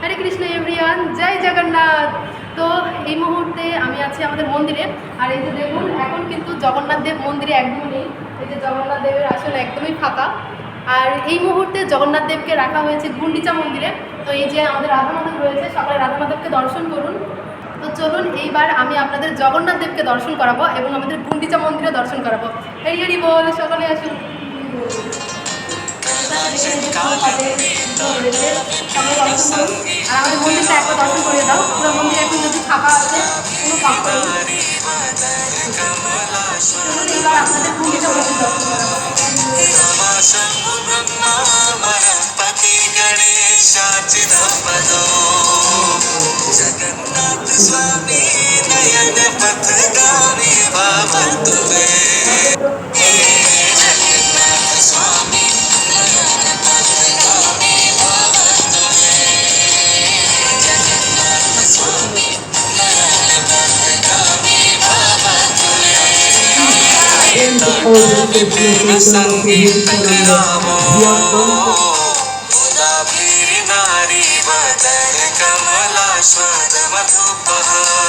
হরে Krishna everyone, জয় জগন্নাথ। তো এই মুহূর্তে আমি আছি আমাদের মন্দিরে। আর এই যে দেখুন, এখন কিন্তু জগন্নাথ দেব মন্দিরে একদমই নেই। এই যে জগন্নাথ দেবের আসলে একদমই ফাঁকা। আর এই মুহূর্তে জগন্নাথ দেবকে রাখা হয়েছে গুন্ডিচা মন্দিরে। তো এই যে আমাদের রাধা মাধব রয়েছে, সকালে রাধা মাধবকে দর্শন করুন। তো চলুন এইবার আমি আপনাদের জগন্নাথ দেবকে দর্শন করাবো এবং আমাদের গুন্ডিচা মন্দিরে দর্শন করাবো। এই হরি বল, সকলে আসুন। আর আমাদের মন্দিরটা একবার দর্শন করিয়ে দাও। পুরো মন্দির এখন যদি ফাঁকা আছে, কোনো কাজ নেই। এবার আপনাদের মন্দিরটা মন্দির দর্শন করাবো। जगन्नाथ स्वामी नयन पथगामी बाबा तुम्हें जगन्नाथ स्वामी नयन पथगामी बाबा तुम्हें जगन्नाथ स्वामी नयन पथगामी बाबा तुम्हें विभिन्न संगीत गावो नारी वदन कमलास्वाद मधुपहा